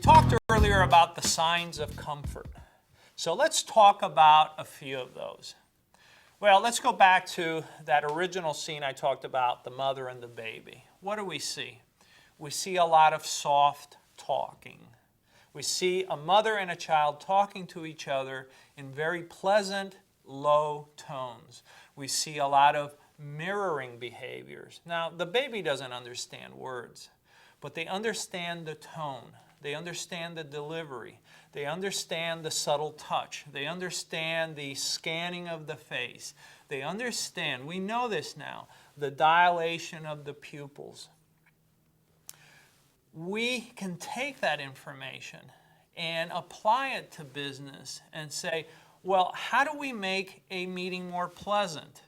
talked earlier about the signs of comfort. So let's talk about a few of those. Well, let's go back to that original scene I talked about, the mother and the baby. What do we see? We see a lot of soft talking. We see a mother and a child talking to each other in very pleasant, low tones. We see a lot of mirroring behaviors. Now, the baby doesn't understand words, but they understand the tone. They understand the delivery. They understand the subtle touch. They understand the scanning of the face. They understand, we know this now, the dilation of the pupils. We can take that information and apply it to business and say, well, how do we make a meeting more pleasant?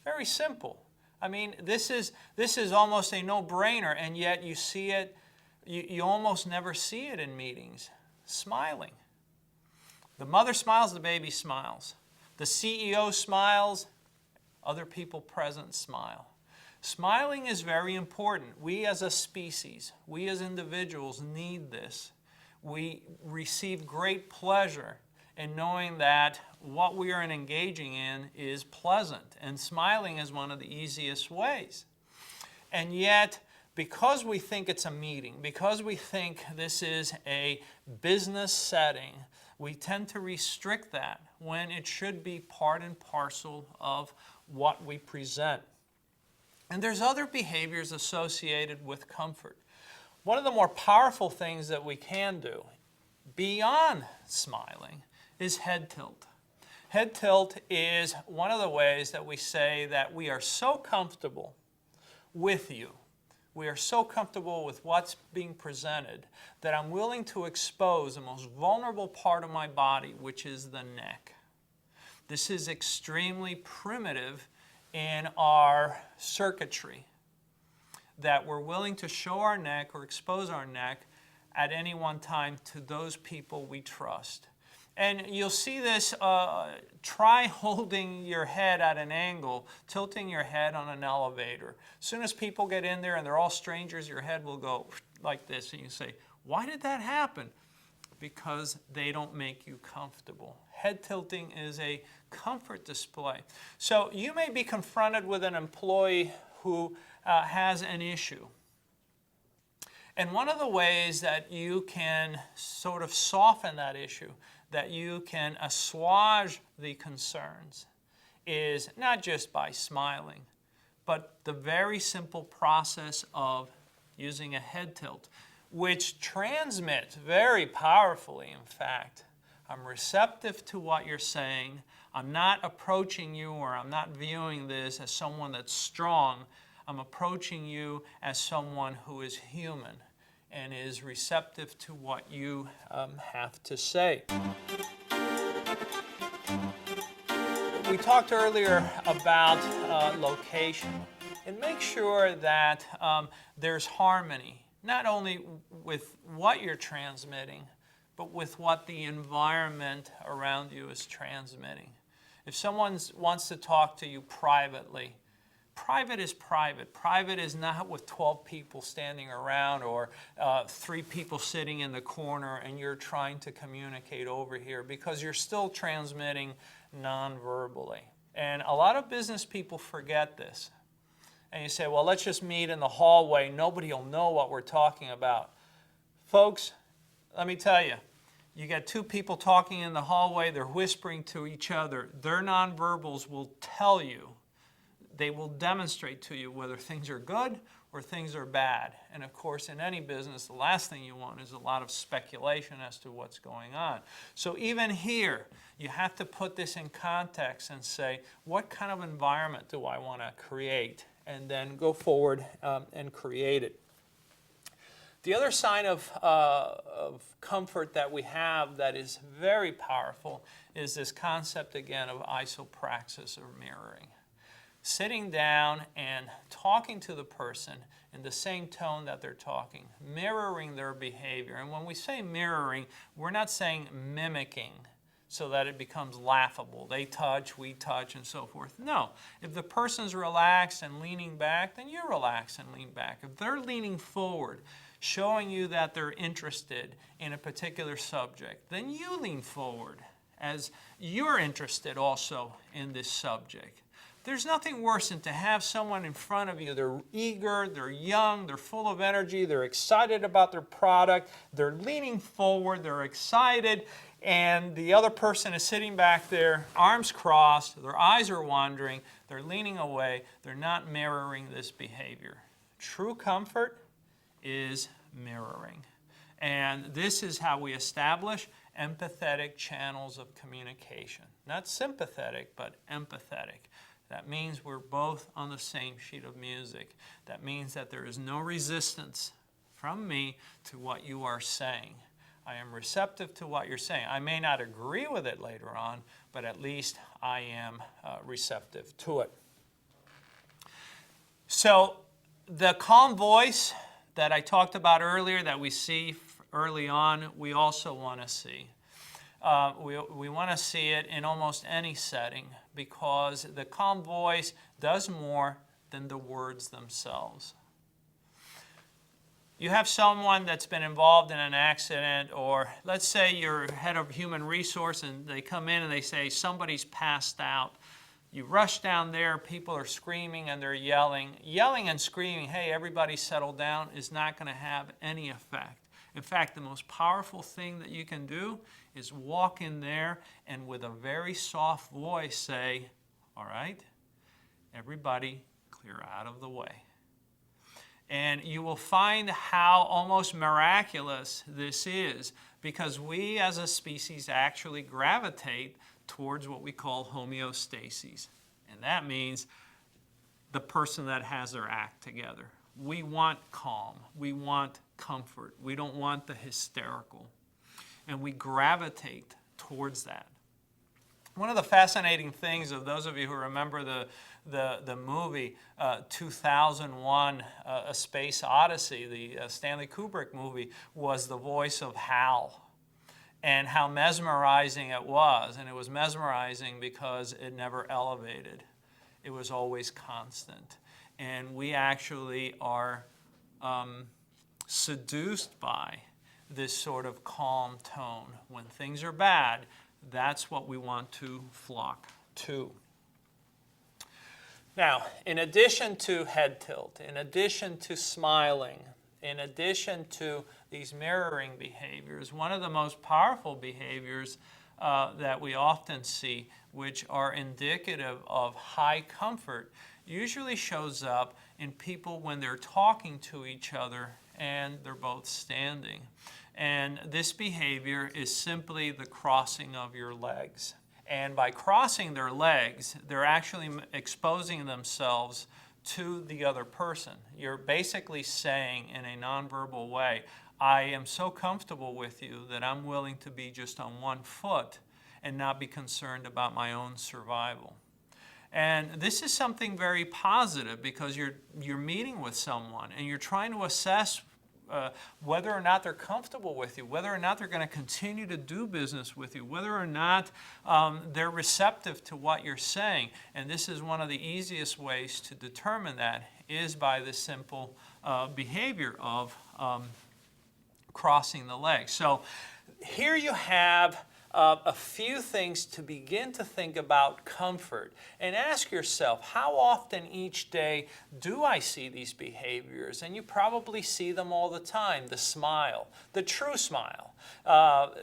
Very simple. I mean, this is almost a no-brainer, and yet you see it, you almost never see it in meetings. Smiling. The mother smiles, the baby smiles. The CEO smiles, other people present smile. Smiling is very important. We as a species, we as individuals need this. We receive great pleasure in knowing that what we are engaging in is pleasant, and smiling is one of the easiest ways. And yet, because we think it's a meeting, because we think this is a business setting, we tend to restrict that when it should be part and parcel of what we present. And there's other behaviors associated with comfort. One of the more powerful things that we can do, beyond smiling, is head tilt. Head tilt is one of the ways that we say that we are so comfortable with you. We are so comfortable with what's being presented that I'm willing to expose the most vulnerable part of my body, which is the neck. This is extremely primitive in our circuitry, that we're willing to show our neck or expose our neck at any one time to those people we trust. And you'll see this, try holding your head at an angle, tilting your head on an elevator. As soon as people get in there and they're all strangers, your head will go like this. And you say, why did that happen? Because they don't make you comfortable. Head tilting is a comfort display. So you may be confronted with an employee who has an issue. And one of the ways that you can sort of soften that issue, that you can assuage the concerns, is not just by smiling, but the very simple process of using a head tilt, which transmits very powerfully, in fact. I'm receptive to what you're saying. I'm not approaching you, or I'm not viewing this as someone that's strong. I'm approaching you as someone who is human and is receptive to what you have to say. We talked earlier about location, and make sure that there's harmony, not only with what you're transmitting, but with what the environment around you is transmitting. If someone wants to talk to you privately, private is private. Private is not with 12 people standing around or 3 people sitting in the corner and you're trying to communicate over here, because you're still transmitting non-verbally. And a lot of business people forget this. And you say, well, let's just meet in the hallway. Nobody will know what we're talking about. Folks, let me tell you, you get 2 people talking in the hallway, they're whispering to each other. Their nonverbals will tell you, they will demonstrate to you whether things are good or things are bad. And of course, in any business, the last thing you want is a lot of speculation as to what's going on. So even here, you have to put this in context and say, what kind of environment do I want to create? And then go forward and create it. The other sign of comfort that we have that is very powerful is this concept again of isopraxis, or mirroring. Sitting down and talking to the person in the same tone that they're talking, mirroring their behavior. And when we say mirroring, we're not saying mimicking so that it becomes laughable. They touch, we touch, and so forth. No. If the person's relaxed and leaning back, then you relax and lean back. If they're leaning forward, showing you that they're interested in a particular subject, then you lean forward as you're interested also in this subject. There's nothing worse than to have someone in front of you. They're eager, they're young, they're full of energy, they're excited about their product, they're leaning forward, they're excited, and the other person is sitting back there, arms crossed, their eyes are wandering, they're leaning away, they're not mirroring this behavior. True comfort is mirroring. And this is how we establish empathetic channels of communication. Not sympathetic, but empathetic. That means we're both on the same sheet of music. That means that there is no resistance from me to what you are saying. I am receptive to what you're saying. I may not agree with it later on, but at least I am receptive to it. So the calm voice that I talked about earlier that we see early on, we also want to see. We want to see it in almost any setting because the calm voice does more than the words themselves. You have someone that's been involved in an accident, or let's say you're head of human resource and they come in and they say somebody's passed out. You rush down there, people are screaming and they're yelling. Yelling and screaming, hey, everybody settle down, is not going to have any effect. In fact, the most powerful thing that you can do is walk in there and with a very soft voice say, all right, everybody clear out of the way. And you will find how almost miraculous this is because we as a species actually gravitate towards what we call homeostasis. And that means the person that has their act together. We want calm. We want comfort. We don't want the hysterical. And we gravitate towards that. One of the fascinating things of those of you who remember the movie 2001, A Space Odyssey, the Stanley Kubrick movie, was the voice of Hal. And how mesmerizing it was. And it was mesmerizing because it never elevated. It was always constant. And we actually are seduced by this sort of calm tone. When things are bad, that's what we want to flock to. Now, in addition to head tilt, in addition to smiling, in addition to these mirroring behaviors, one of the most powerful behaviors that we often see, which are indicative of high comfort, usually shows up in people when they're talking to each other and they're both standing. And this behavior is simply the crossing of your legs. And by crossing their legs, they're actually exposing themselves to the other person. You're basically saying in a nonverbal way, I am so comfortable with you that I'm willing to be just on one foot and not be concerned about my own survival. And this is something very positive because you're meeting with someone and you're trying to assess whether or not they're comfortable with you, whether or not they're going to continue to do business with you, whether or not they're receptive to what you're saying. And this is one of the easiest ways to determine that is by the simple behavior of crossing the legs. So here you have a few things to begin to think about comfort and ask yourself, how often each day do I see these behaviors? And you probably see them all the time. The smile, the true smile.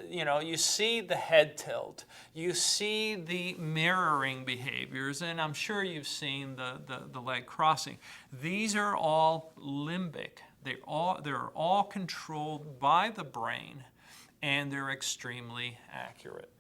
You see the head tilt. You see the mirroring behaviors, and I'm sure you've seen the leg crossing. These are all limbic. They're all controlled by the brain. And they're extremely accurate.